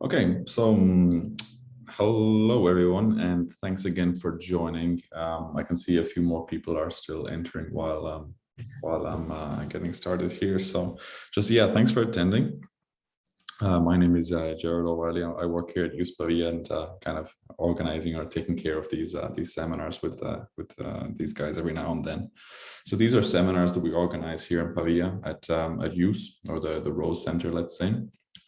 Okay, so hello everyone, and thanks again for joining. I can see a few more people are still entering while I'm getting started here. So just thanks for attending. My name is Jared O'Reilly. I work here at IUSS Pavia and kind of organizing or taking care of these seminars with these guys every now and then. So these are seminars that we organize here in Pavia at IUSS, or the Rose Center, let's say.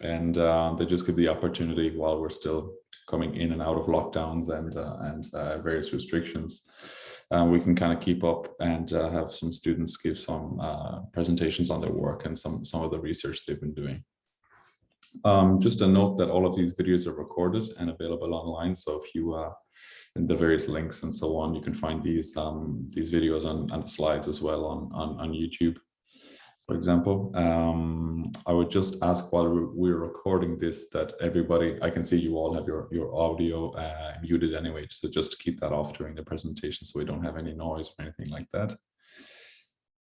And they just give the opportunity while we're still coming in and out of lockdowns and various restrictions. We can kind of keep up and have some students give some presentations on their work and some of the research they've been doing. Just a note that all of these videos are recorded and available online. So if you in the various links and so on, you can find these videos and the slides as well on YouTube. For example, I would just ask while we're recording this that everybody, I can see you all have your audio muted anyway, so just to keep that off during the presentation so we don't have any noise or anything like that.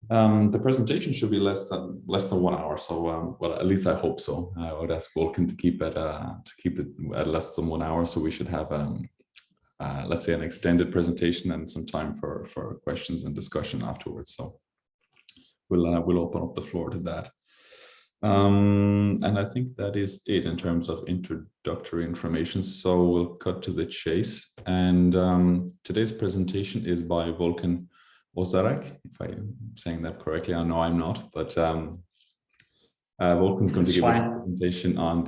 The presentation should be less than 1 hour, so well, at least I hope so. I would ask Volkan to keep it at less than 1 hour, so we should have let's say an extended presentation and some time for questions and discussion afterwards. So we'll open up the floor to that. And I think that is it in terms of introductory information. So we'll cut to the chase. And today's presentation is by Volkan Özsaraç, if I'm saying that correctly. I know I'm not, but Volkan's going to give a presentation on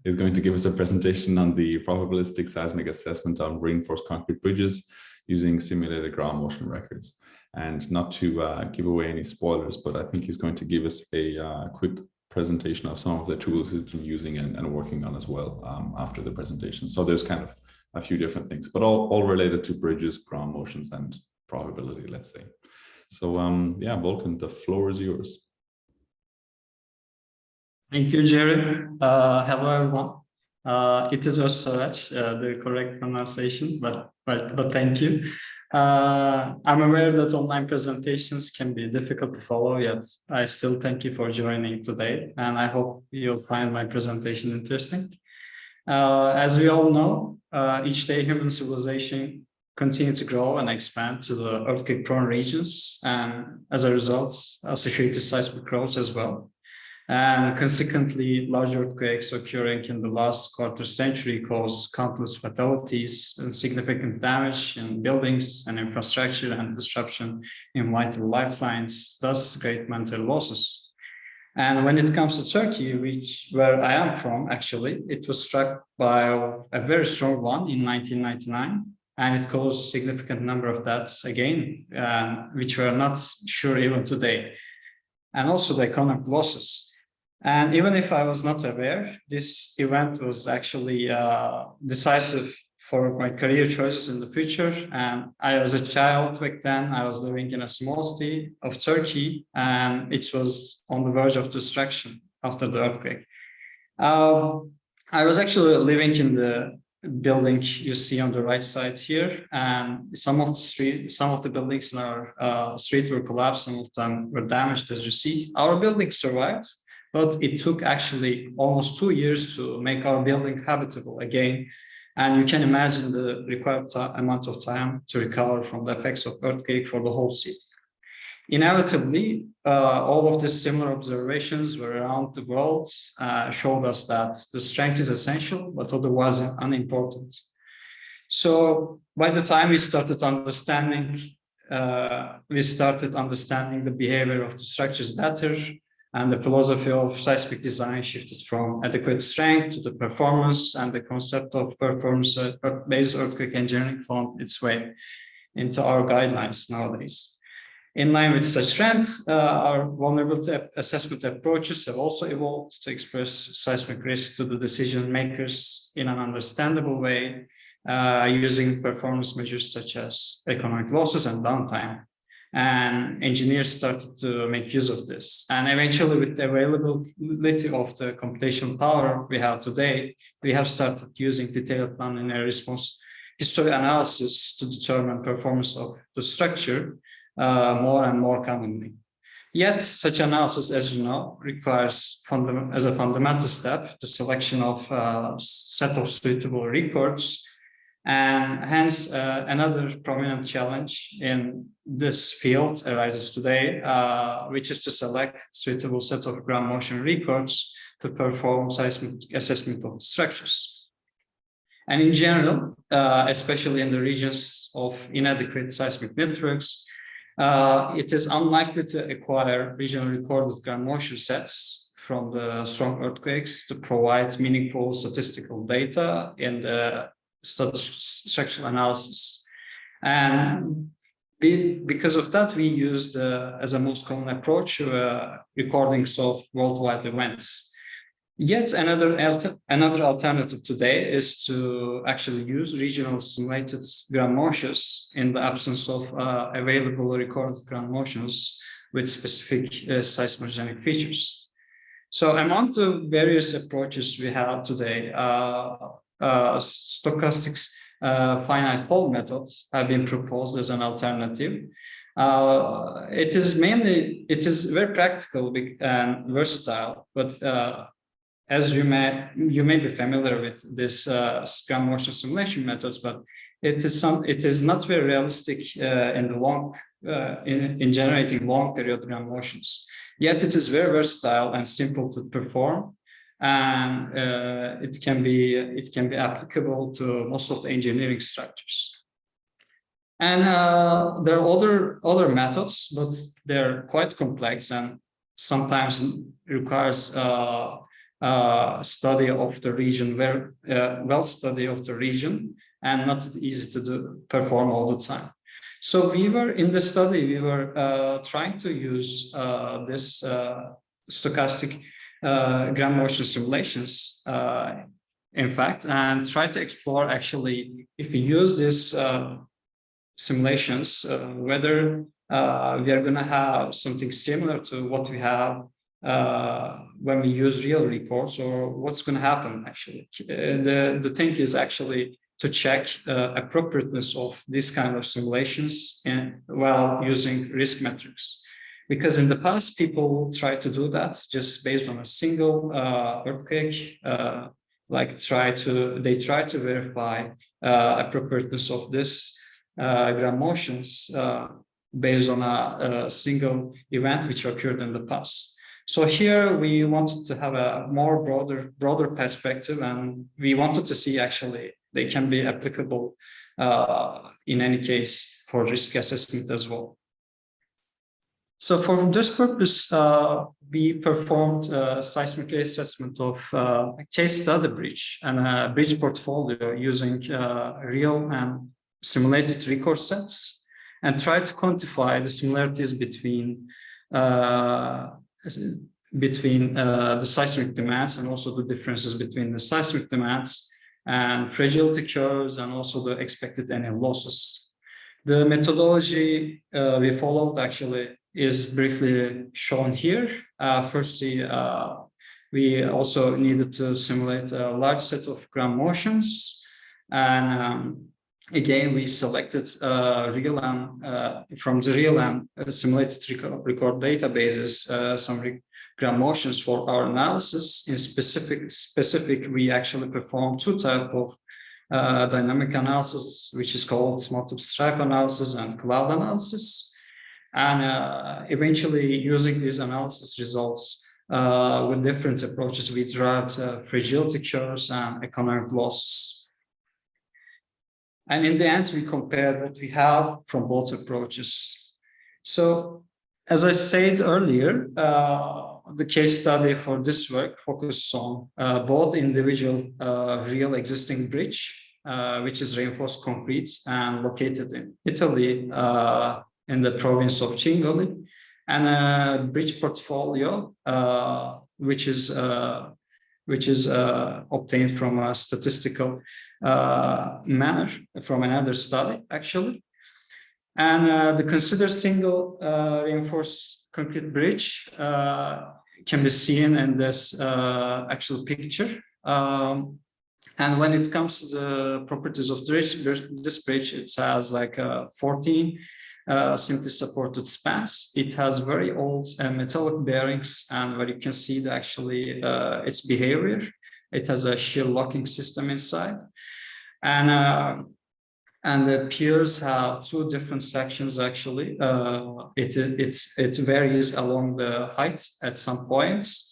is going to give us a presentation on the probabilistic seismic assessment on reinforced concrete bridges using simulated ground motion records. And not to give away any spoilers, but I think he's going to give us a quick presentation of some of the tools he's been using and working on as well after the presentation. So there's kind of a few different things, but all related to bridges, ground motions, and probability, let's say. So yeah, Volkan, the floor is yours. Thank you, Jared. Hello, everyone. It is Özsaraç, the correct pronunciation, but thank you. I'm aware that online presentations can be difficult to follow, yet I still thank you for joining today, and I hope you'll find my presentation interesting. As we all know, each day human civilization continue to grow and expand to the earthquake-prone regions, and as a result, associated seismic growth as well. And consequently, large earthquakes occurring in the last quarter century caused countless fatalities and significant damage in buildings and infrastructure and disruption in vital lifelines, thus great mental losses. And when it comes to Turkey, where I am from, actually, it was struck by a very strong one in 1999. And it caused significant number of deaths again, which we're not sure even today. And also the economic losses. And even if I was not aware, this event was actually decisive for my career choices in the future. And I was a child back then. I was living in a small city of Turkey, and it was on the verge of destruction after the earthquake. I was actually living in the building you see on the right side here, and some of the buildings in our street were collapsed. Some of them were damaged, as you see. Our building survived, but it took actually almost 2 years to make our building habitable again. And you can imagine the required amount of time to recover from the effects of earthquake for the whole city. Inevitably, all of these similar observations were around the world showed us that the strength is essential, but otherwise unimportant. So by the time we started understanding the behavior of the structures better, and the philosophy of seismic design shifted from adequate strength to the performance, and the concept of performance-based earthquake engineering found its way into our guidelines nowadays. In line with such trends, our vulnerability assessment approaches have also evolved to express seismic risk to the decision makers in an understandable way, using performance measures such as economic losses and downtime. And engineers started to make use of this. And eventually, with the availability of the computational power we have today, we have started using detailed nonlinear response history analysis to determine performance of the structure more and more commonly. Yet such analysis, as you know, requires as a fundamental step the selection of a set of suitable records. And hence, another prominent challenge in this field arises today, which is to select suitable set of ground motion records to perform seismic assessment of the structures. And in general, especially in the regions of inadequate seismic networks, it is unlikely to acquire regionally recorded ground motion sets from the strong earthquakes to provide meaningful statistical data in the structural analysis. And because of that, we used as a most common approach recordings of worldwide events. Yet another alternative today is to actually use regional simulated ground motions in the absence of available recorded ground motions with specific seismogenic features. So among the various approaches we have today, stochastic finite fold methods have been proposed as an alternative. It is very practical and versatile, but as you may be familiar with this ground motion simulation methods, but it is not very realistic in the long in generating long period ground motions. Yet it is very versatile and simple to perform, and it can be applicable to most of the engineering structures. And there are other methods, but they're quite complex and sometimes requires study of the region, study of the region, and not easy to perform all the time. So in the study, we were trying to use this stochastic ground motion simulations, in fact, and try to explore actually if we use these simulations, whether we are going to have something similar to what we have when we use real records, or what's going to happen actually. The thing is actually to check appropriateness of these kind of simulations while using risk metrics. Because in the past, people try to do that just based on a single earthquake, they try to verify appropriateness of this ground motions based on a single event which occurred in the past. So here we wanted to have a more broader perspective, and we wanted to see actually they can be applicable in any case for risk assessment as well. So for this purpose, we performed a seismic assessment of a case study bridge and a bridge portfolio using real and simulated record sets, and tried to quantify the similarities between the seismic demands and also the differences between the seismic demands and fragility curves and also the expected annual losses. The methodology we followed actually is briefly shown here. Firstly, we also needed to simulate a large set of ground motions, and again, we selected real and from the real and simulated record databases some ground motions for our analysis. In specific, we actually performed two types of dynamic analysis, which is called multiple stripe analysis and cloud analysis. And eventually, using these analysis results with different approaches, we derived fragility curves and economic losses. And in the end, we compared what we have from both approaches. So, as I said earlier, the case study for this work focuses on both individual real existing bridge, which is reinforced concrete and located in Italy, in the province of Cingoli, and a bridge portfolio, which is obtained from a statistical manner from another study, actually. And the considered single reinforced concrete bridge can be seen in this actual picture. And when it comes to the properties of this bridge, it has like 14 simply supported spans. It has very old metallic bearings, and where you can see actually its behavior. It has a shear locking system inside, and the piers have two different sections actually. It varies along the height at some points.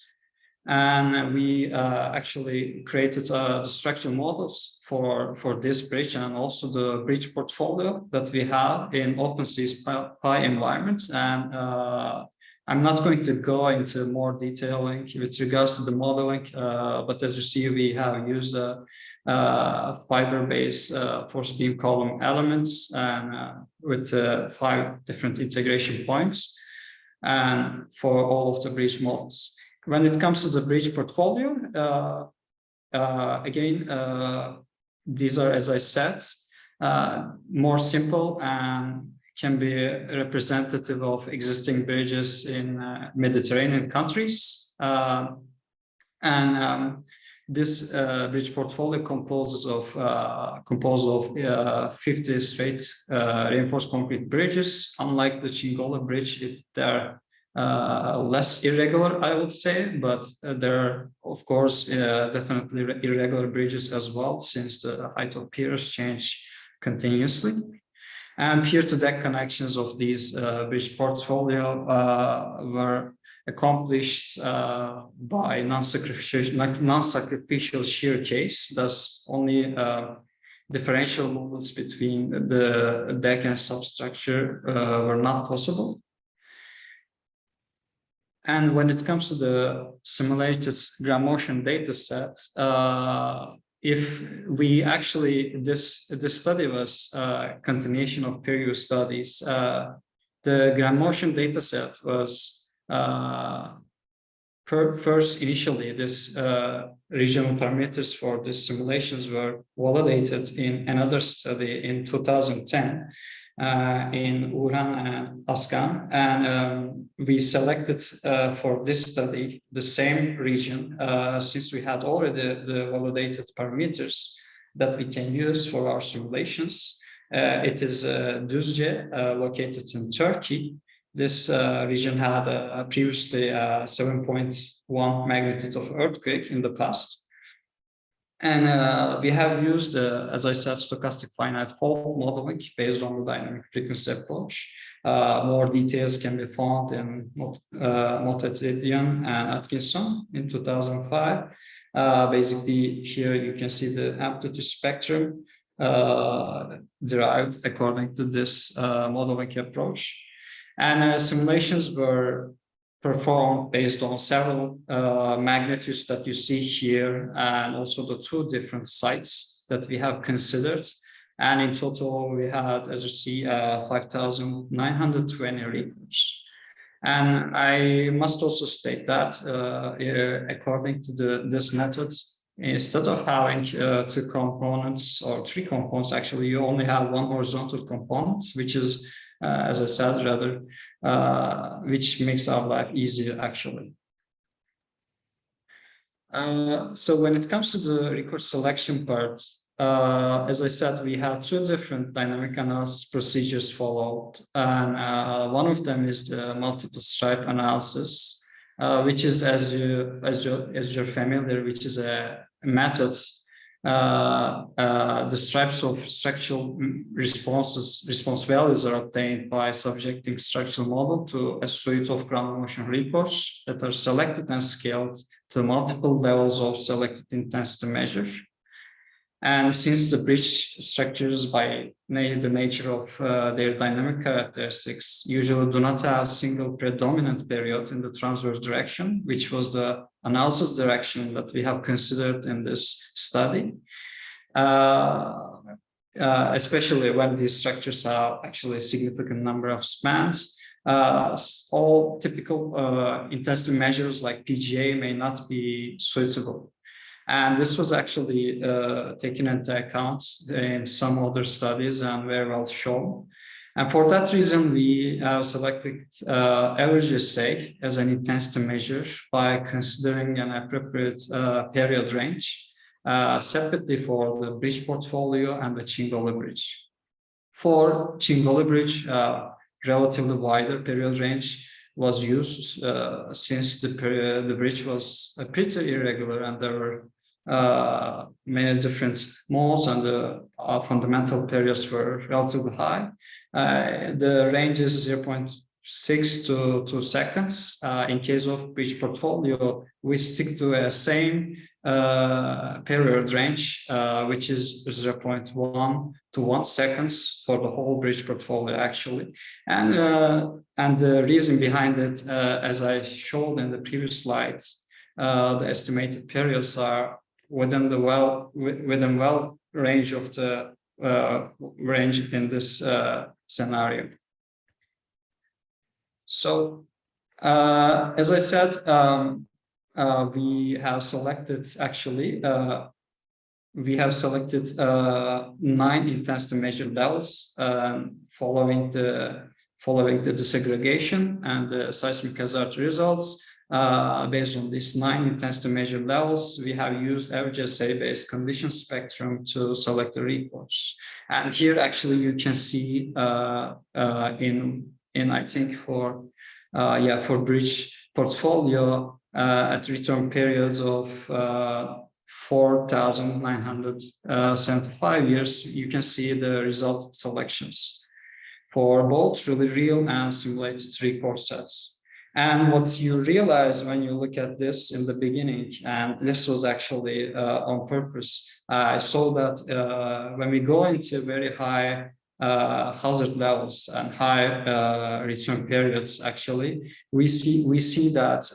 And we actually created the structural models for this bridge, and also the bridge portfolio that we have in OpenSea's Pi environments. And I'm not going to go into more detailing with regards to the modeling, but as you see, we have used fiber-based force beam column elements, and with 5 different integration points, and for all of the bridge models. When it comes to the bridge portfolio, again, these are, as I said, more simple and can be representative of existing bridges in Mediterranean countries. This bridge portfolio composes of 50 straight reinforced concrete bridges. Unlike the Chingola bridge, they're less irregular, I would say, but there are, of course, definitely irregular bridges as well, since the height of piers change continuously. And pier-to-deck connections of these bridge portfolio were accomplished by non-sacrificial shear case. Thus, only differential movements between the deck and substructure were not possible. And when it comes to the simulated ground motion data set, if we actually, this study was a continuation of previous studies. The ground motion data set was first initially, this regional parameters for these simulations were validated in another study in 2010 in Uran and Askan, and we selected for this study the same region, since we had already the validated parameters that we can use for our simulations. It is Düzce, located in Turkey. This region had previously 7.1 magnitude of earthquake in the past. And we have used, as I said, stochastic finite fault modeling based on the dynamic frequency approach. More details can be found in Motetidian and Atkinson in 2005. Basically, here you can see the amplitude spectrum derived according to this modeling approach. And simulations were performed based on several magnitudes that you see here, and also the 2 different sites that we have considered. And in total, we had, as you see, 5,920 records. And I must also state that according to this method, instead of having 2 components or 3 components, actually, you only have 1 horizontal component, which is, as I said, rather, which makes our life easier, actually. So when it comes to the record selection part, as I said, we have 2 different dynamic analysis procedures followed, and one of them is the multiple stripe analysis, which is, as you're familiar, which is a method. The stripes of structural response values are obtained by subjecting structural model to a suite of ground motion records that are selected and scaled to multiple levels of selected intensity measure. And since the bridge structures, by the nature of their dynamic characteristics, usually do not have a single predominant period in the transverse direction, which was the analysis direction that we have considered in this study, especially when these structures have actually a significant number of spans. All typical intensity measures like PGA may not be suitable. And this was actually taken into account in some other studies and very well shown. And for that reason, we have selected average SA as an intensity measure by considering an appropriate period range separately for the bridge portfolio and the Chingola bridge. For Chingola bridge, relatively wider period range was used since the bridge was pretty irregular and there were many different modes and the fundamental periods were relatively high. The range is 0.6 to 2 seconds. In case of bridge portfolio, we stick to a same period range, which is 0.1 to 1 seconds for the whole bridge portfolio actually. And the reason behind it, as I showed in the previous slides, the estimated periods are within range of the range in this scenario. So, as I said, we have selected 9 intensity measure levels following the disaggregation and the seismic hazard results. Based on these 9 intensity measure levels, we have used FGSA-based condition spectrum to select the recourse. And here, actually, you can see in I think for bridge portfolio at return periods of 4,975 years, you can see the result selections for both really real and simulated recourse sets. And what you realize when you look at this in the beginning, and this was actually on purpose, I saw that when we go into very high hazard levels and high return periods, actually, we see that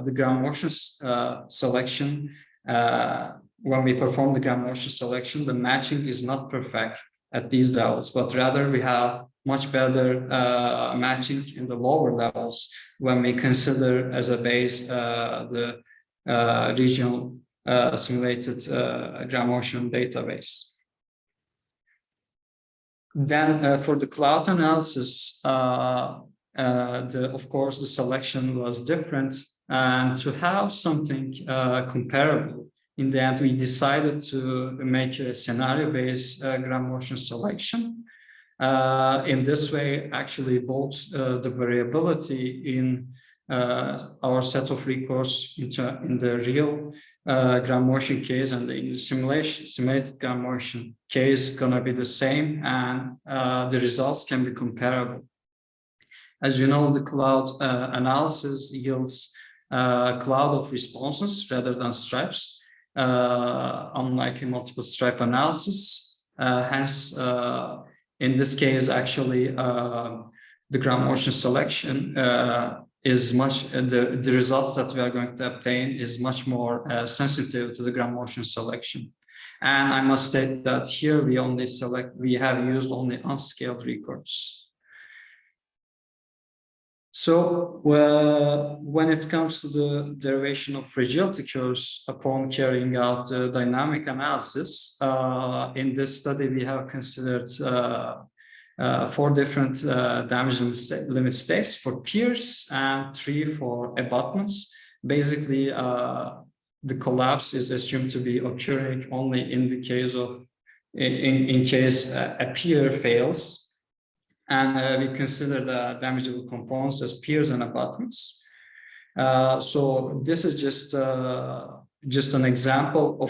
the ground motion selection, when we perform the ground motion selection, the matching is not perfect at these levels, but rather we have much better matching in the lower levels when we consider as a base the regional simulated ground motion database. Then for the cloud analysis, of course, the selection was different, and to have something comparable, in the end, we decided to make a scenario-based ground motion selection. In this way, actually, both the variability in our set of recourse in the real ground motion case and the simulated ground motion case gonna be the same, and the results can be comparable. As you know, the cloud analysis yields cloud of responses rather than stripes, unlike a multiple stripe analysis. Hence, in this case, actually, the ground motion selection is the results that we are going to obtain is much more sensitive to the ground motion selection. And I must state that here we have used only unscaled recourse. So when it comes to the derivation of fragility curves upon carrying out the dynamic analysis, in this study we have considered 4 different damage limit states for piers and 3 for abutments. Basically, the collapse is assumed to be occurring only in the case of in case a pier fails. And we consider the damageable components as piers and abutments. So this is just an example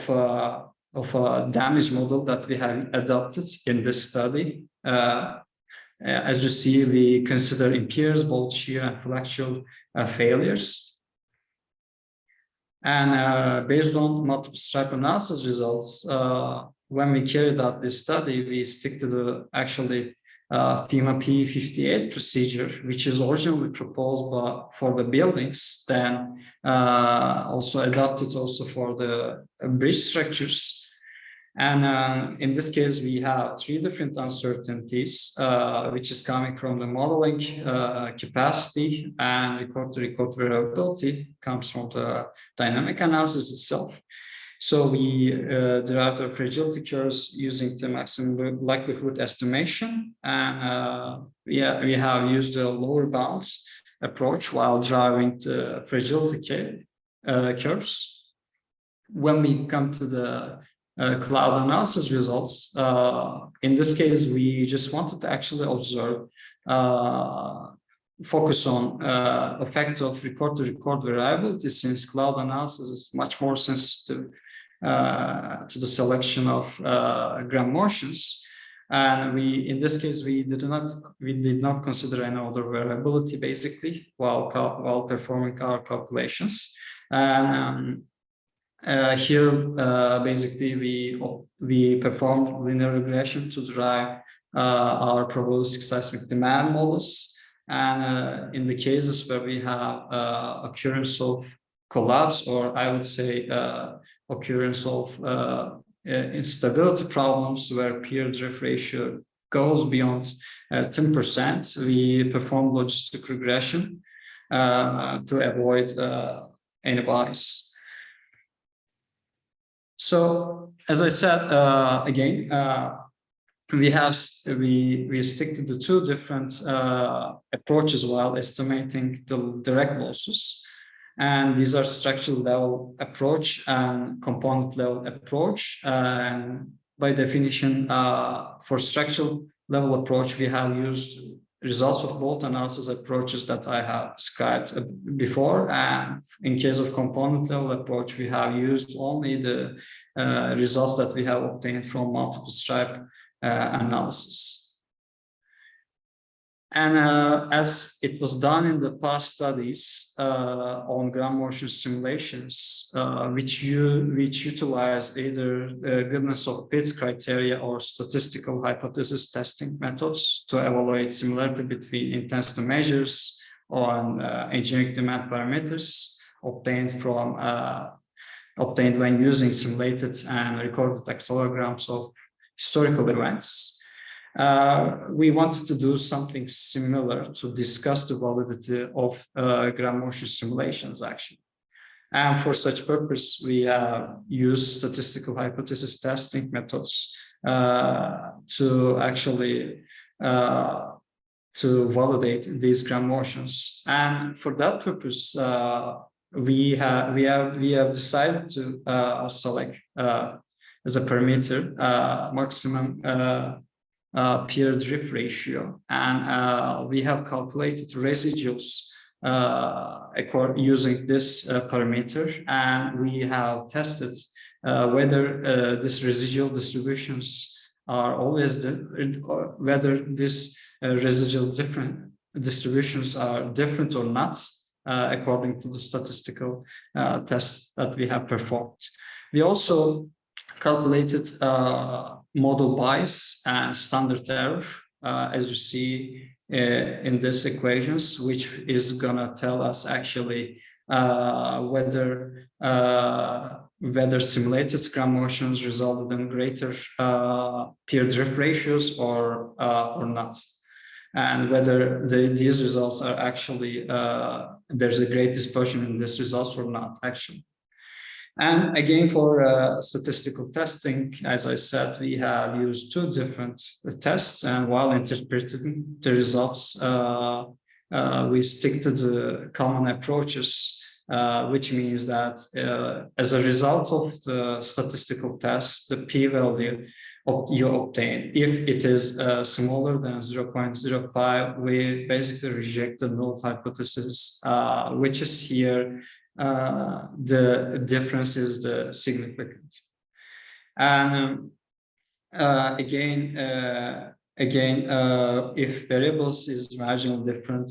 of a damage model that we have adopted in this study. As you see, we consider in piers both shear and flexural failures. And based on multiple stripe analysis results, when we carried out this study, we stick to the actually FEMA P58 procedure, which is originally proposed for the buildings, then also adopted also for the bridge structures. And in this case, we have 3 different uncertainties, which is coming from the modeling capacity, and record-to-record variability comes from the dynamic analysis itself. So we derived our fragility curves using the maximum likelihood estimation, and we have used a lower bounds approach while deriving the fragility curves. When we come to the cloud analysis results. In this case, we just wanted to actually observe, focus on effect of record-to-record variability, since cloud analysis is much more sensitive to the selection of gram motions. And in this case, we did not consider any other variability basically while performing our calculations. And here, basically, we performed linear regression to derive our probabilistic seismic demand models. And in the cases where we have occurrence of collapse, or I would say occurrence of instability problems where peer drift ratio goes beyond 10%, we perform logistic regression to avoid any bias. So, as I said, again, we stick to the two different approaches while estimating the direct losses. And these are structural level approach and component level approach. And by definition, for structural level approach, we have used results of both analysis approaches that I have described before. And in case of component level approach, we have used only the results that we have obtained from multiple stripe analysis. And as it was done in the past studies on gram motion simulations, which utilize either goodness of fit criteria or statistical hypothesis testing methods to evaluate similarity between intensity measures on engineering demand parameters obtained when using simulated and recorded accelegrams of historical events. We wanted to do something similar to discuss the validity of gram motion simulations, actually. And for such purpose, we use statistical hypothesis testing methods to actually to validate these gram motions. And for that purpose, we have decided to select as a parameter maximum peer drift ratio, and we have calculated residuals using this parameter, and we have tested whether these residual distributions are always whether these residual different distributions are different or not according to the statistical tests that we have performed. We also calculated model bias and standard error, as you see in these equations, which is gonna tell us actually whether simulated gram motions resulted in greater peer drift ratios or not, and whether these results are actually there's a great dispersion in these results or not, actually. And again, for statistical testing, as I said, we have used two different tests, and while interpreting the results, we stick to the common approaches, which means that as a result of the statistical test, the p-value you obtain, if it is smaller than 0.05, we basically reject the null hypothesis, which is here. The difference is the significant. And again, if variables is marginally different,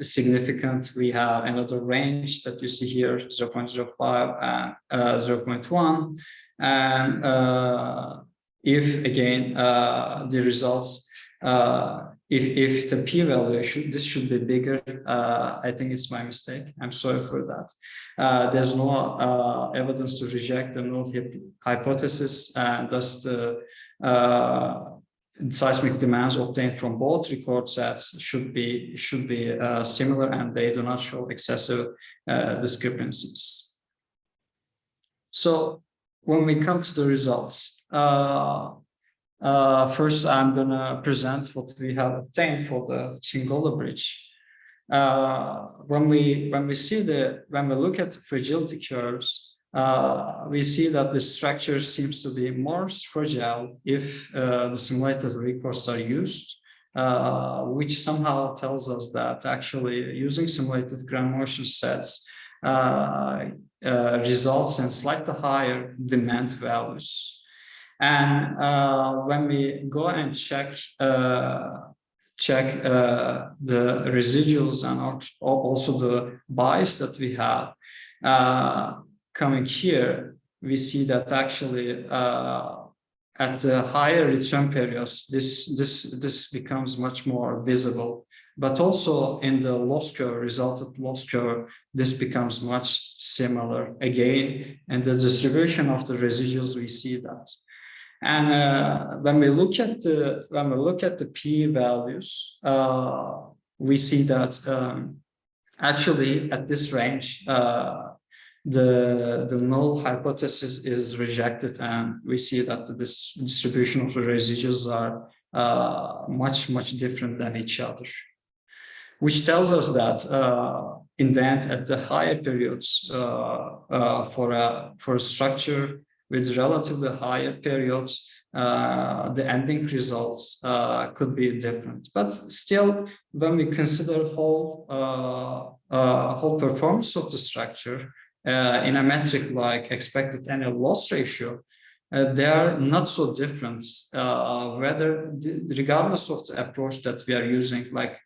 significant, we have another range that you see here, 0.05 and 0.1. And if again the results, if the p-value this should be bigger, I think it's my mistake. I'm sorry for that. There's no evidence to reject the null hypothesis, and thus the seismic demands obtained from both record sets should be similar, and they do not show excessive discrepancies. So when we come to the results, first, I'm going to present what we have obtained for the Chingola bridge. When we look at fragility curves, we see that the structure seems to be more fragile if the simulated recourse are used, which somehow tells us that actually using simulated ground motion sets results in slightly higher demand values. And when we go and check the residuals and also the bias that we have coming here, we see that actually at the higher return periods, this becomes much more visible. But also in the loss curve, resulted loss curve, this becomes much similar again. And the distribution of the residuals, we see that. And when we look at the p values, we see that actually at this range, the null hypothesis is rejected, and we see that the distribution of the residuals are much different than each other, which tells us that in the end, at the higher periods, for a structure with relatively higher periods, the ending results could be different. But still, when we consider whole performance of the structure in a metric like expected annual loss ratio, they are not so different, regardless of the approach that we are using. Like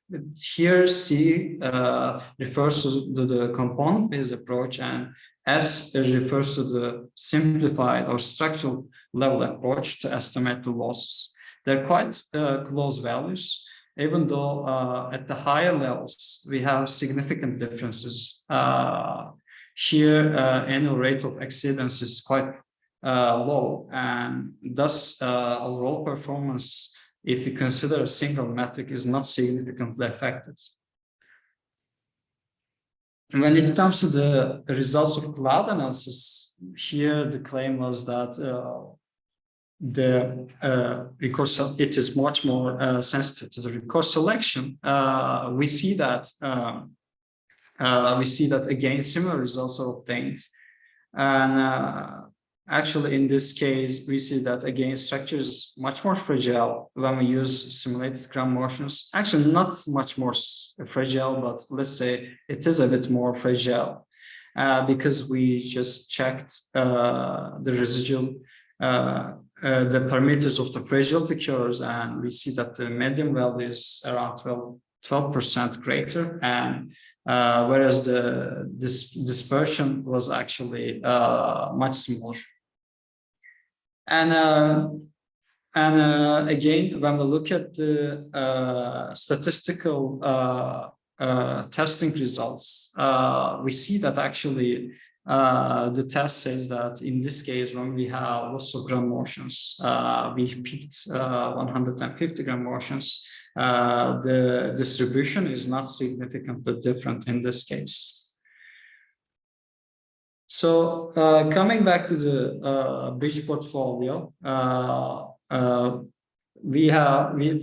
here, C refers to the component-based approach, and S refers to the simplified or structural level approach to estimate the losses. They're quite close values, even though at the higher levels, we have significant differences. Here, annual rate of exceedance is quite low, and thus overall performance, if you consider a single metric, is not significantly affected. When it comes to the results of cloud analysis, here the claim was that because it is much more sensitive to the recourse selection, we see that again similar results are obtained, and actually in this case we see that again structure is much more fragile when we use simulated ground motions. Actually, not much more fragile, but let's say it is a bit more fragile because we just checked the residual, the parameters of the fragility curves, and we see that the median value is around 12% greater, and whereas this dispersion was actually much smaller. And again, when we look at the statistical testing results, we see that actually the test says that in this case, when we have lots of ground motions, we picked 150 ground motions, the distribution is not significantly different in this case. So coming back to the bridge portfolio,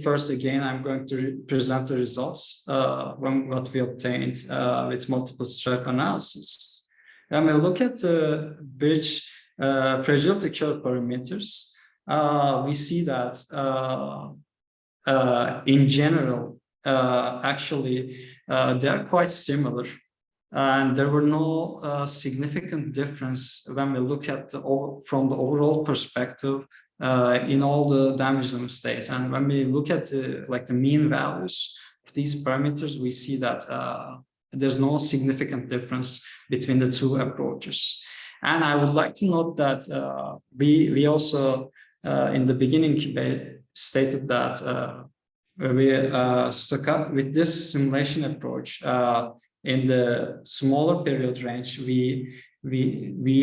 first again, I'm going to present the results from what we obtained with multiple step analysis. When we look at the bridge fragility curve parameters, we see that in general, actually, they're quite similar. And there were no significant difference when we look at from the overall perspective in all the damage zone states. And when we look at the mean values of these parameters, we see that there's no significant difference between the two approaches. And I would like to note that we also in the beginning stated that we stuck up with this simulation approach. In the smaller period range, we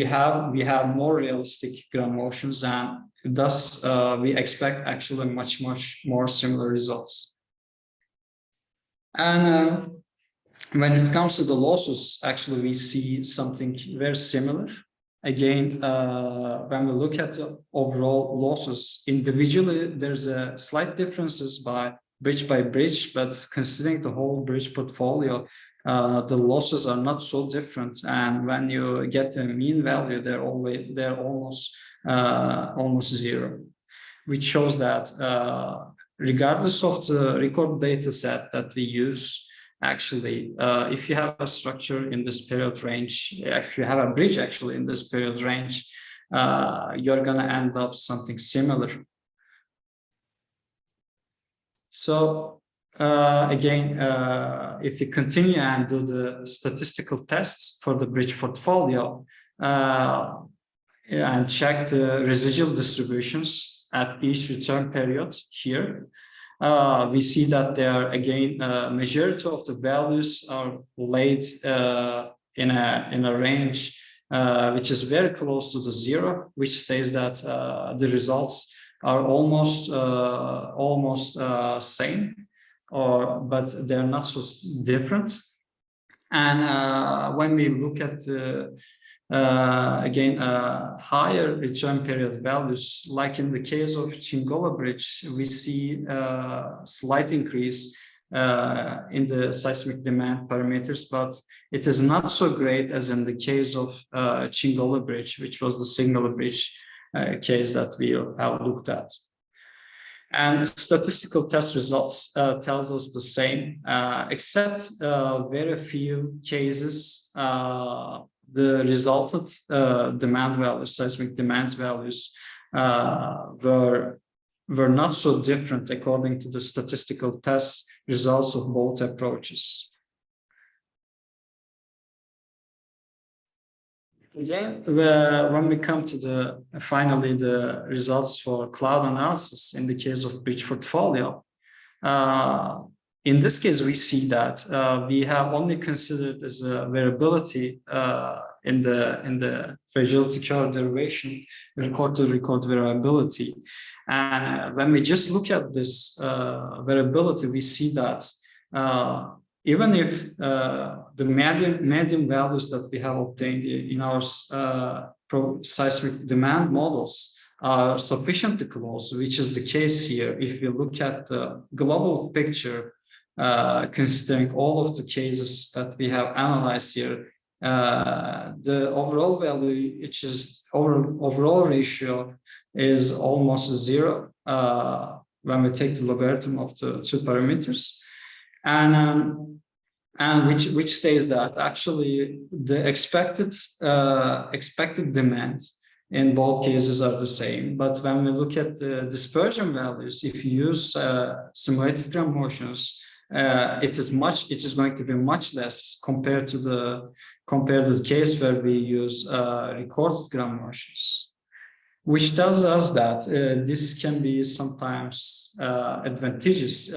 have more realistic ground motions, and thus we expect actually much more similar results. And when it comes to the losses, actually we see something very similar. Again, when we look at the overall losses individually, there's a slight differences by bridge, but considering the whole bridge portfolio, the losses are not so different, and when you get a mean value, they're almost zero, which shows that regardless of the record data set that we use, actually, if you have a structure in this period range, if you have a bridge actually in this period range, you're going to end up something similar. So again, if you continue and do the statistical tests for the bridge portfolio and check the residual distributions at each return period here, we see that they are, again, majority of the values are laid in a range which is very close to the zero, which says that the results are almost same, but they're not so different. And when we look at again higher return period values, like in the case of Chingola Bridge, we see a slight increase in the seismic demand parameters, but it is not so great as in the case of Chingola Bridge, which was the single bridge case that we have looked at. And statistical test results tells us the same, except very few cases. The resultant demand values, seismic demand values, were not so different according to the statistical test results of both approaches. Again, when we come to finally the results for cloud analysis in the case of bridge portfolio, in this case we see that we have only considered as a variability in the fragility curve derivation, record-to-record variability. And when we just look at this variability, we see that even if the median values that we have obtained in our seismic demand models are sufficiently close, which is the case here. If you look at the global picture, considering all of the cases that we have analyzed here, the overall value, which is overall ratio, is almost zero when we take the logarithm of the two parameters. And which states that actually the expected demand in both cases are the same. But when we look at the dispersion values, if you use simulated gram motions, it is going to be much less compared to the case where we use recorded gram motions, which tells us that this can be sometimes advantageous,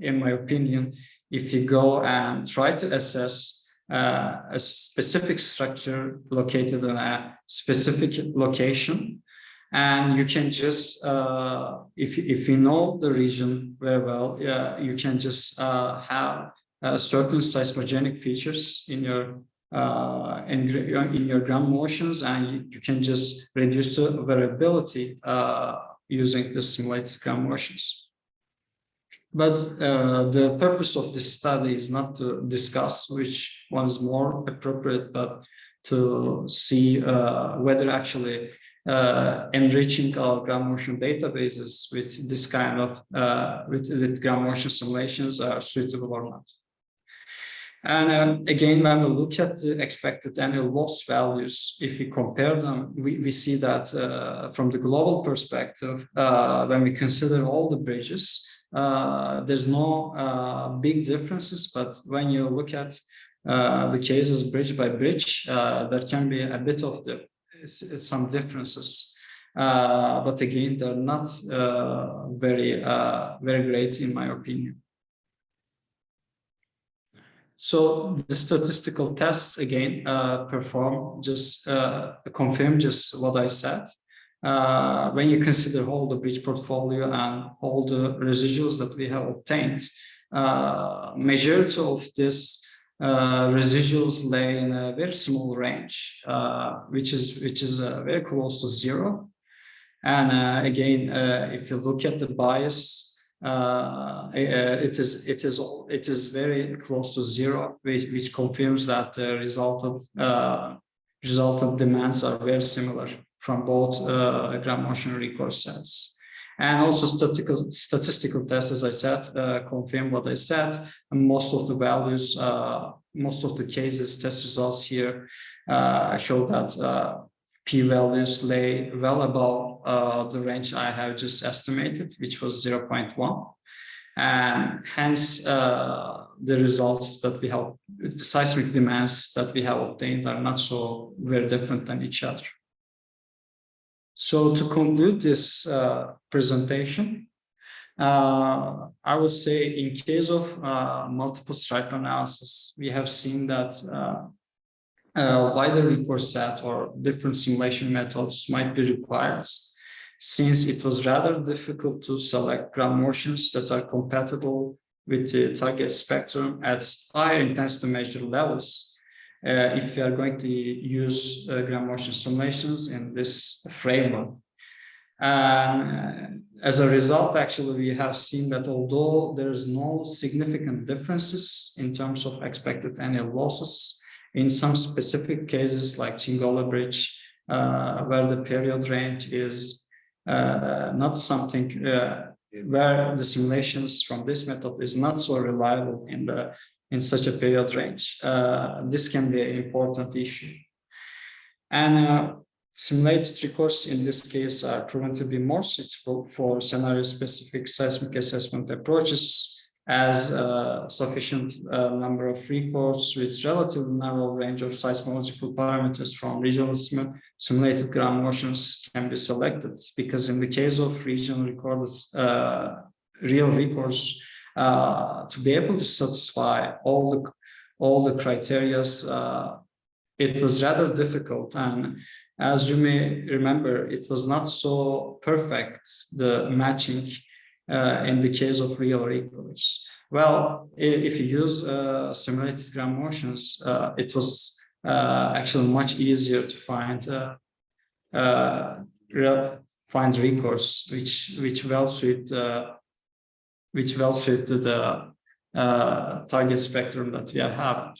in my opinion, if you go and try to assess a specific structure located in a specific location, and you can just, if you know the region very well, you can just have certain seismogenic features in your gram motions, and you can just reduce the variability using the simulated gram motions. But the purpose of this study is not to discuss which one is more appropriate, but to see whether actually enriching our gram motion databases with this kind of with gram motion simulations are suitable or not. And again, when we look at the expected annual loss values, if we compare them, we see that from the global perspective, when we consider all the bridges, there's no big differences. But when you look at the cases bridge by bridge, there can be a bit of some differences. But again, they're not very great in my opinion. So the statistical tests again confirm just what I said. When you consider all the bridge portfolio and all the residuals that we have obtained, majority of this residuals lay in a very small range, which is very close to zero. And again, if you look at the bias it is very close to zero, which confirms that the resultant demands are very similar from both ground motion recourse sets. And also statistical tests, as I said, confirm what I said. And most of the values, most of the cases, test results here show that p-values lay well above the range I have just estimated, which was 0.1. And hence, the results that we have, the seismic demands that we have obtained are not so very different than each other. So to conclude this presentation, I would say in case of multiple stripe analysis, we have seen that a wider recourse set or different simulation methods might be required, since it was rather difficult to select ground motions that are compatible with the target spectrum at higher intensity measure levels. If we are going to use ground motion simulations in this framework. As a result, actually, we have seen that although there is no significant differences in terms of expected annual losses, in some specific cases like Chingola Bridge, where the period range is not something where the simulations from this method is not so reliable in such a period range. This can be an important issue. And simulated recourse in this case are proven to be more suitable for scenario-specific seismic assessment approaches, as sufficient number of recourse with relatively narrow range of seismological parameters from regional simulated ground motions can be selected, because in the case of regional recorded real recourse, to be able to satisfy all the criteria, it was rather difficult. And as you may remember, it was not so perfect, the matching in the case of real recourse. Well, if you use simulated ground motions, it was actually much easier to find recourse which well suit the target spectrum that we are having.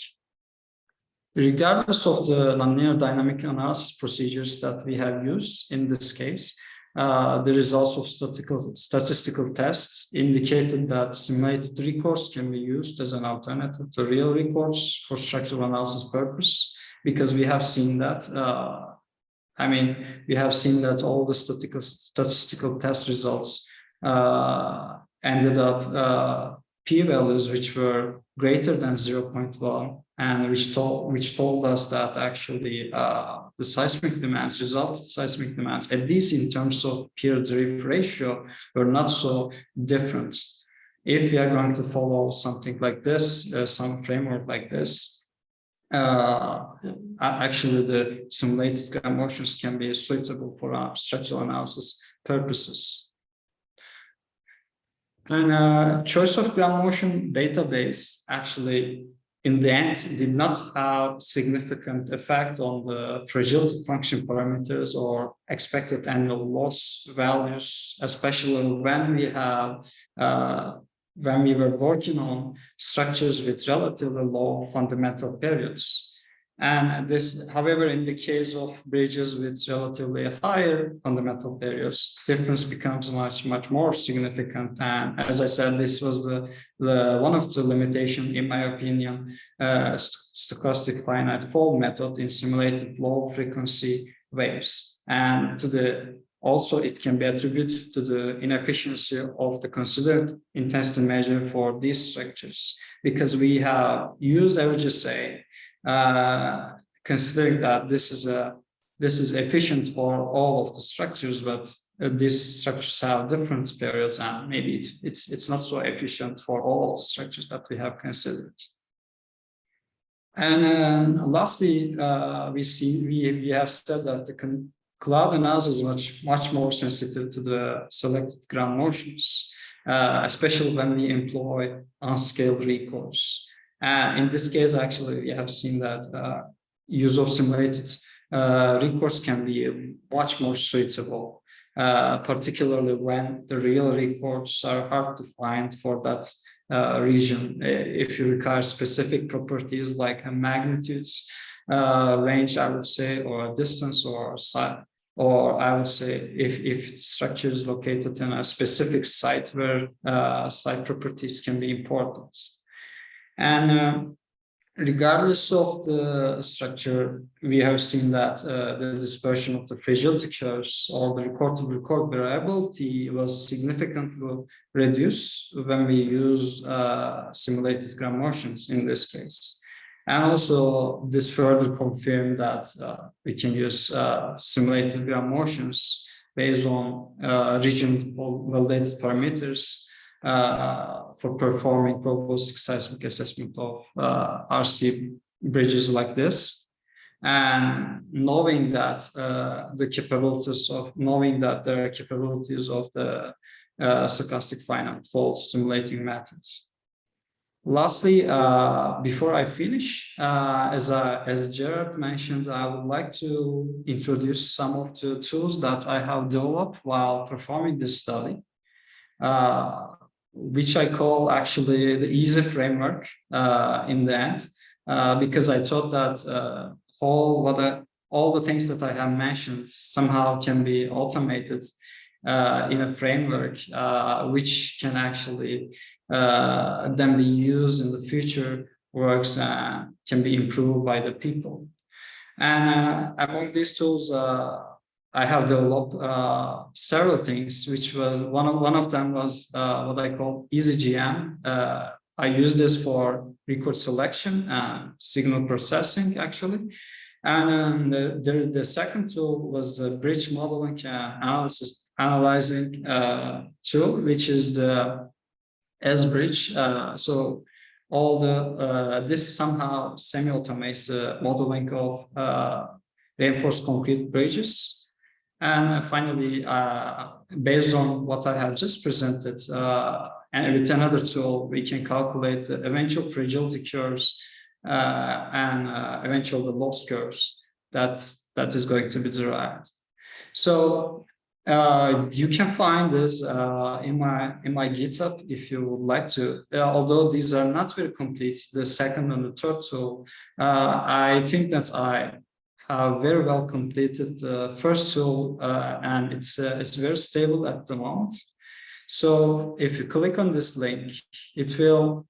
Regardless of the nonlinear dynamic analysis procedures that we have used in this case, the results of statistical tests indicated that simulated recourse can be used as an alternative to real recourse for structural analysis purpose, because we have seen that we have seen that all the statistical test results ended up p-values which were greater than 0.1, and which told us that actually the seismic demands, resultant seismic demands, at least in terms of peer-drift ratio, were not so different. If we are going to follow something like this, some framework like this, actually the simulated ground motions can be suitable for our structural analysis purposes. And choice of ground motion database actually in the end did not have significant effect on the fragility function parameters or expected annual loss values, especially when we were working on structures with relatively low fundamental periods. And this, however, in the case of bridges with relatively higher fundamental periods, difference becomes much more significant. And as I said, this was the one of the limitations, in my opinion, stochastic finite fold method in simulated low frequency waves. And also it can be attributed to the inefficiency of the considered intensity measure for these structures, because we have used IUSS, considering that this is efficient for all of the structures, but these structures have different periods, and maybe it's not so efficient for all of the structures that we have considered. And lastly, we have said that the cloud analysis is much more sensitive to the selected ground motions, especially when we employ unscaled recourse. In this case, actually, we have seen that use of simulated recourse can be much more suitable particularly when the real records are hard to find for that region. If you require specific properties like a magnitude range, I would say, or a distance or site, or I would say if the structure is located in a specific site where site properties can be important. And regardless of the structure, we have seen that the dispersion of the fragility curves or the record-to-record variability was significantly reduced when we use simulated gram motions in this case. And also, this further confirmed that we can use simulated gram motions based on region validated parameters for performing probabilistic seismic assessment of RC bridges like this. And knowing that there are capabilities of the stochastic finite fault simulating methods. Lastly, before I finish, as Gerard mentioned, I would like to introduce some of the tools that I have developed while performing this study, which I call actually the easy framework in the end, because I thought that all the things that I have mentioned somehow can be automated in a framework which can actually then be used in the future works and can be improved by the people. And among these tools, I have developed several things, which was one of them was what I call EasyGM. I use this for record selection and signal processing, actually. And the second tool was the bridge modeling analyzing tool, which is the S-bridge. So all the this somehow semi-automates the modeling of reinforced concrete bridges. And finally, based on what I have just presented, and with another tool, we can calculate the eventual fragility curves and eventual the loss curves that is going to be derived. So you can find this in my GitHub if you would like to. Although these are not very complete, the second and the third tool, I think that I have very well completed the first tool, and it's very stable at the moment. So if you click on this link, it will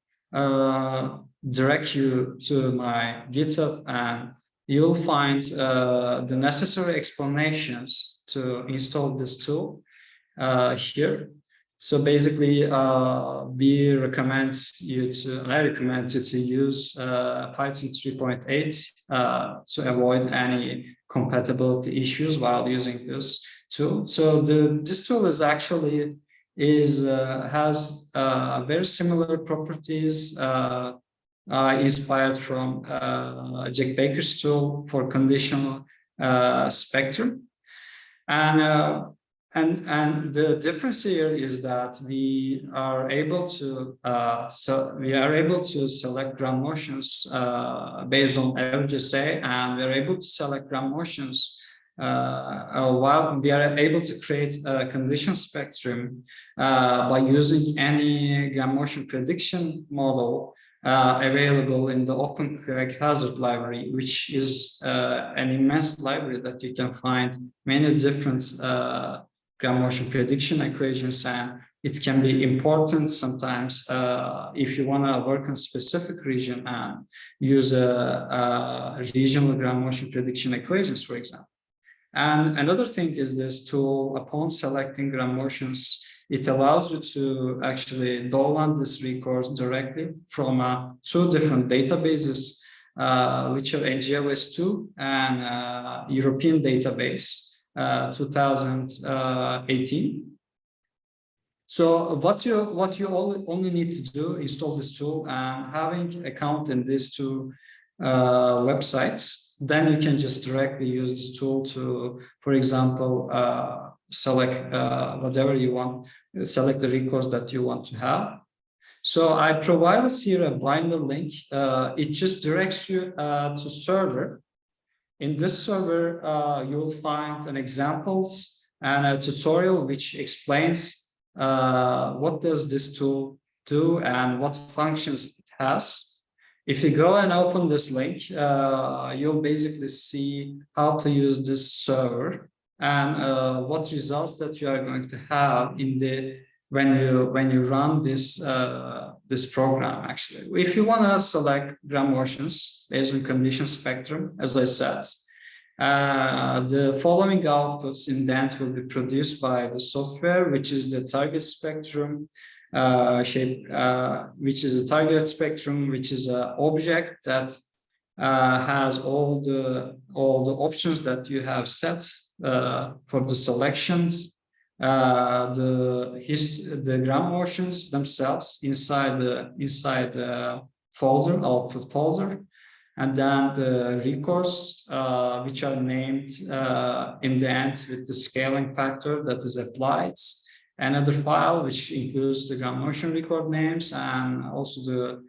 direct you to my GitHub, and you'll find the necessary explanations to install this tool here. So basically, I recommend you to use Python 3.8 to avoid any compatibility issues while using this tool. So this tool is actually has very similar properties inspired from Jack Baker's tool for conditional spectrum. And the difference here is that we are able to select gram motions based on average SA, and we are able to select gram motions while we are able to create a condition spectrum by using any gram motion prediction model available in the OpenCrack hazard library, which is an immense library that you can find many different gram motion prediction equations, and it can be important sometimes if you want to work on specific region and use a regional gram motion prediction equations, for example. And another thing is this tool, upon selecting gram motions, it allows you to actually download this records directly from two different databases, which are NGLS2 and European database 2018. So what you only need to do, install this tool and having account in these two websites. Then you can just directly use this tool to, for example, select whatever you want, select the records that you want to have. So I provided here a binder link. It just directs you to server. In this server, you'll find an examples and a tutorial which explains what does this tool do and what functions it has. If you go and open this link, you'll basically see how to use this server and what results that you are going to have in the when you run this this program. Actually, if you want to select gram motions based on condition spectrum, as I said, the following outputs in the end will be produced by the software, which is the target spectrum shape, which is a target spectrum, which is an object that has all the options that you have set for the selections, the gram motions themselves inside the folder, output folder, and then the records, which are named in the end with the scaling factor that is applied. Another file which includes the gram motion record names and also the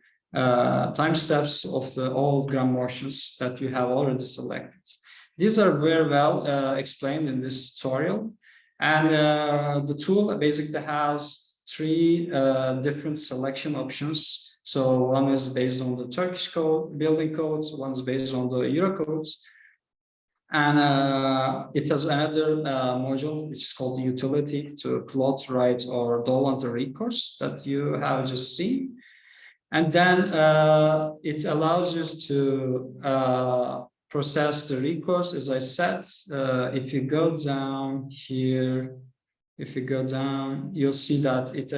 time steps of all gram motions that you have already selected. These are very well explained in this tutorial. And the tool basically has three different selection options. So one is based on the Turkish code, building codes, one is based on the Euro codes. And it has another module which is called utility to plot, write, or download the records that you have just seen. And then it allows you to process the records, as I said. If you go down here, you'll see that it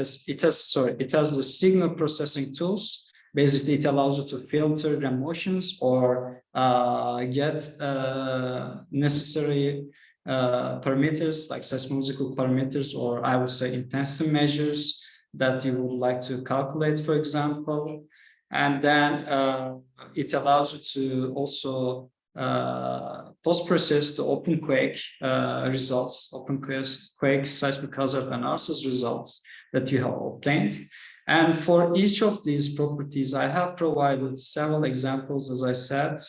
has the signal processing tools. Basically, it allows you to filter gram motions or get necessary parameters like seismological parameters, or I would say intensity measures that you would like to calculate, for example. And then it allows you to also post-process the OpenQuake results, OpenQuake seismic hazard analysis results that you have obtained. And for each of these properties, I have provided several examples, as I said.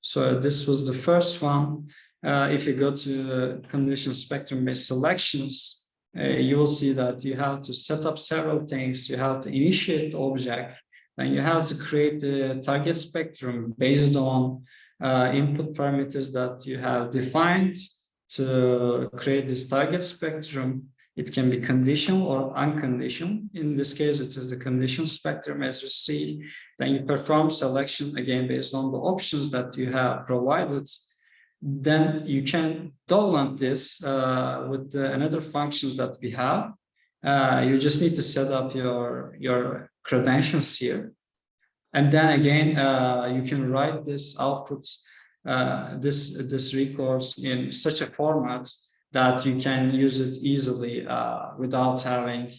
So this was the first one. If you go to condition spectrum-based selections, you will see that you have to set up several things. You have to initiate the object, and you have to create the target spectrum based on input parameters that you have defined to create this target spectrum. It can be conditional or unconditional. In this case, it is the condition spectrum, as you see. Then you perform selection again based on the options that you have provided. Then you can download this with another functions that we have. You just need to set up your credentials here. And then again, you can write this output, this records in such a format that you can use it easily without having,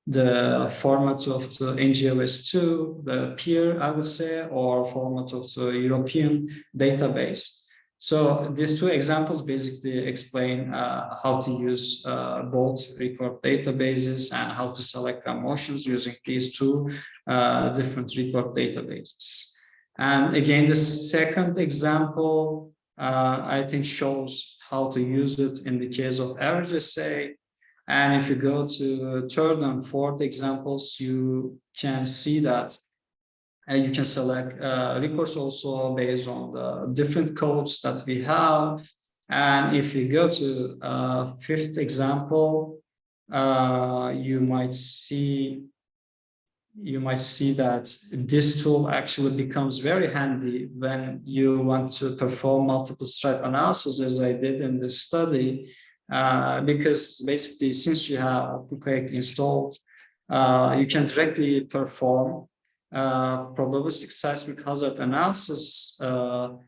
the format of the NGOS2, the peer, I would say, or format of the European database. So these two examples basically explain how to use both record databases and how to select gram motions using these two different record databases. And again, the second example, I think, shows how to use it in the case of average assay. And if you go to third and fourth examples, you can see that you can select records also based on the different codes that we have. And if you go to fifth example, you might see that this tool actually becomes very handy when you want to perform multiple stripe analysis, as I did in this study, because basically, since you have OpenQuake installed, you can directly perform probabilistic seismic hazard analysis using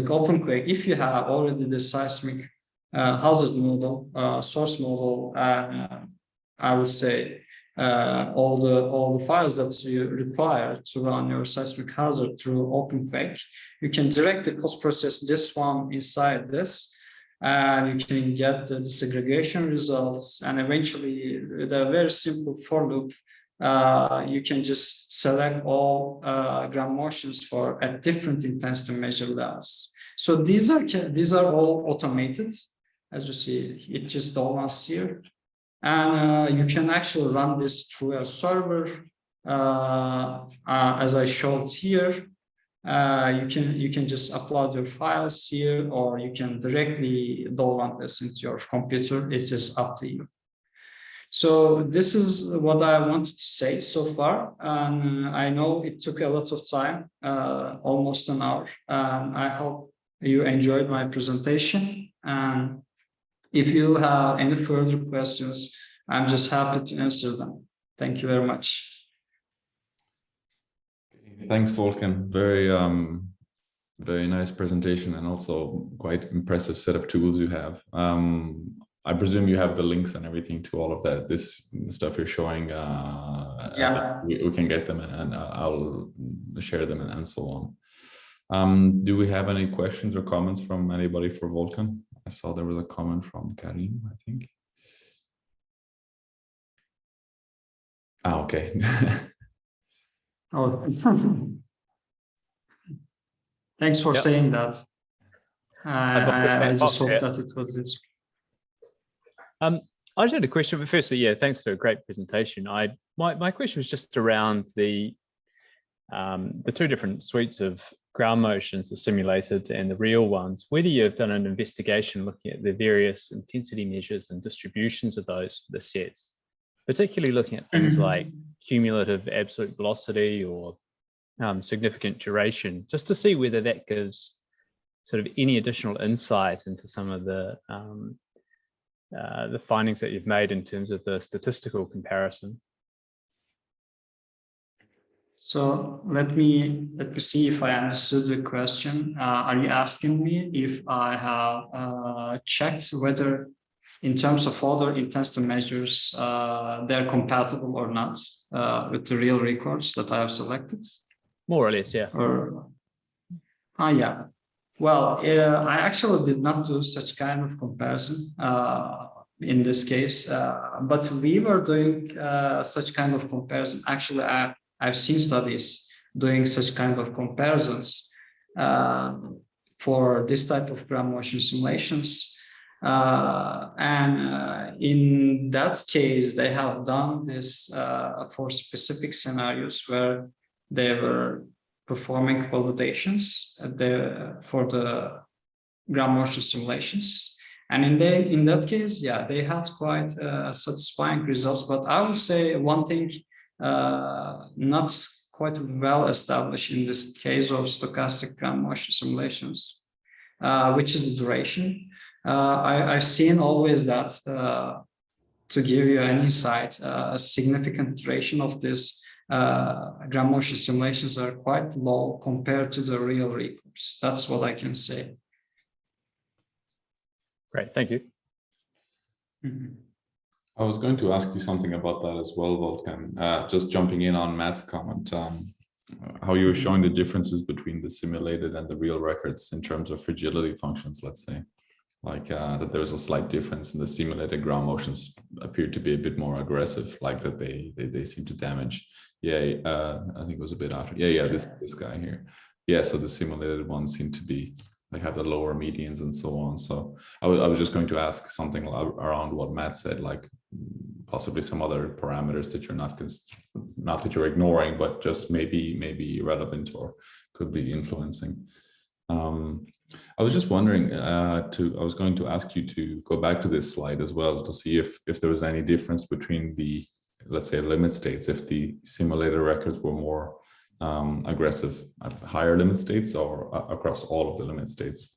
OpenQuake if you have already the seismic hazard model, source model, I would say all the files that you require to run your seismic hazard through OpenQuake. You can directly post-process this one inside this, and you can get the disaggregation results, and eventually, with a very simple for loop, you can just select all gram motions at different intensity measure levels. So these are all automated. As you see, it just runs here. And you can actually run this through a server, as I showed here. You can just upload your files here, or you can directly download this into your computer. It is up to you. So this is what I wanted to say so far. I know it took a lot of time, almost an hour. I hope you enjoyed my presentation. And if you have any further questions, I'm just happy to answer them. Thank you very much. Thanks, Volkan. Very nice presentation, and also quite impressive set of tools you have. I presume you have the links and everything to all of that. This stuff you're showing. Yeah. We can get them, and I'll share them and so on. Do we have any questions or comments from anybody for Volkan? I saw there was a comment from Karim, I think. Okay. Oh, thanks for saying that. I just hope that it was this. I just had a question, but firstly, yeah, thanks for a great presentation. My question was just around the two different suites of ground motions, the simulated and the real ones. Whether you've done an investigation looking at the various intensity measures and distributions of those for the sets, particularly looking at things like cumulative absolute velocity or significant duration, just to see whether that gives sort of any additional insight into some of the findings that you've made in terms of the statistical comparison. So let me see if I understood the question. Are you asking me if I have checked whether, in terms of other intensity measures, they're compatible or not with the real records that I have selected? More or less, yeah. Yeah. Well, I actually did not do such kind of comparison in this case, but we were doing such kind of comparison. Actually, I've seen studies doing such kind of comparisons for this type of ground motion simulations. In that case, they have done this for specific scenarios where they were performing validations for the ground motion simulations. And in that case, yeah, they had quite satisfying results. But I would say one thing not quite well established in this case of stochastic ground motion simulations, which is the duration. I've seen always that to give you an insight, a significant duration of this ground motion simulations are quite low compared to the real records. That's what I can say. Great, thank you. I was going to ask you something about that as well, Volkan. Just jumping in on Matt's comment, how you were showing the differences between the simulated and the real records in terms of fragility functions, let's say. Like that there was a slight difference in the simulated ground motions appeared to be a bit more aggressive, like that they seem to damage. Yeah, I think it was a bit after. Yeah, this guy here. Yeah, so the simulated ones seem to be like have the lower medians and so on. So I was just going to ask something around what Matt said, like possibly some other parameters that you're not that you're ignoring, but just maybe relevant or could be influencing. I was just wondering I was going to ask you to go back to this slide as well to see if there was any difference between the, let's say, limit states, if the simulated records were more aggressive at higher limit states or across all of the limit states.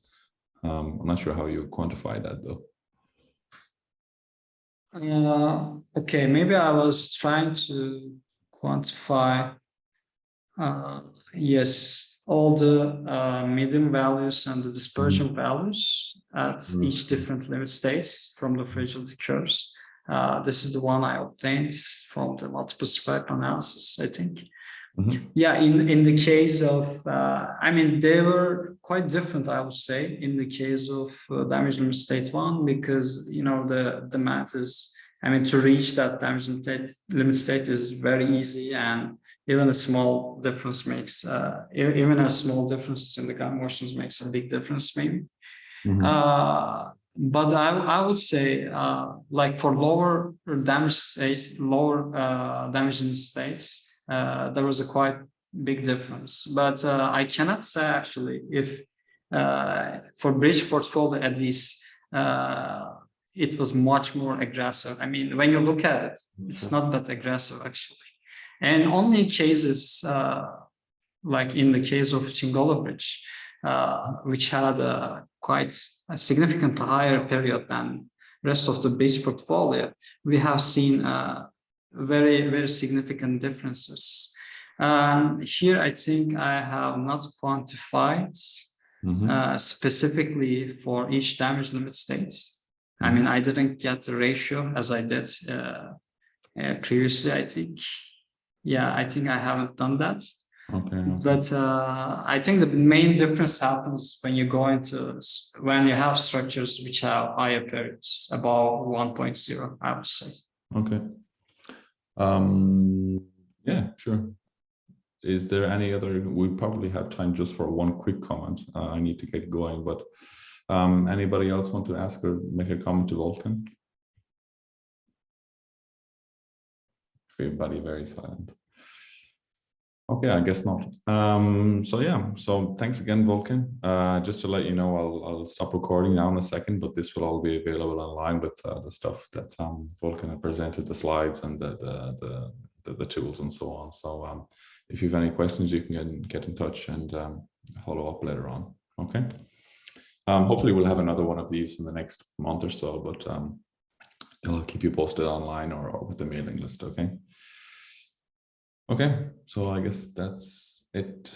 I'm not sure how you quantify that though. Okay, maybe I was trying to quantify, yes, all the median values and the dispersion values at each different limit states from the fragility curves. This is the one I obtained from the multiple stripe analysis, I think. Yeah, in the case of, I mean, they were quite different, I would say, in the case of damage limit state 1, because, you know, the math is I mean, to reach that damage limit state is very easy, and even a small difference makes, even a small difference in the ground motions makes a big difference, maybe. But I would say, like for lower damage states, lower damage limit states, there was a quite big difference. But I cannot say actually if for bridge portfolio at least it was much more aggressive. I mean, when you look at it, it's not that aggressive actually. And only cases like in the case of Chingola Bridge, which had a quite a significantly higher period than rest of the bridge portfolio, we have seen very, very significant differences. Here, I think I have not quantified specifically for each damage limit states. I mean, I didn't get the ratio as I did previously, I think. Yeah, I think I haven't done that. Okay. But I think the main difference happens when you go into, when you have structures which have higher periods, above 1.0, I would say. Okay. Yeah, sure. Is there any other, we probably have time just for one quick comment. I need to get going, but anybody else want to ask or make a comment to Volkan? Everybody very silent. Okay, I guess not. So yeah, so thanks again, Volkan. Just to let you know, I'll stop recording now in a second, but this will all be available online with the stuff that Volkan had presented, the slides and the tools and so on. So if you have any questions, you can get in touch and follow up later on. Okay. Hopefully we'll have another one of these in the next month or so, but I'll keep you posted online or with the mailing list. Okay. Okay, so I guess that's it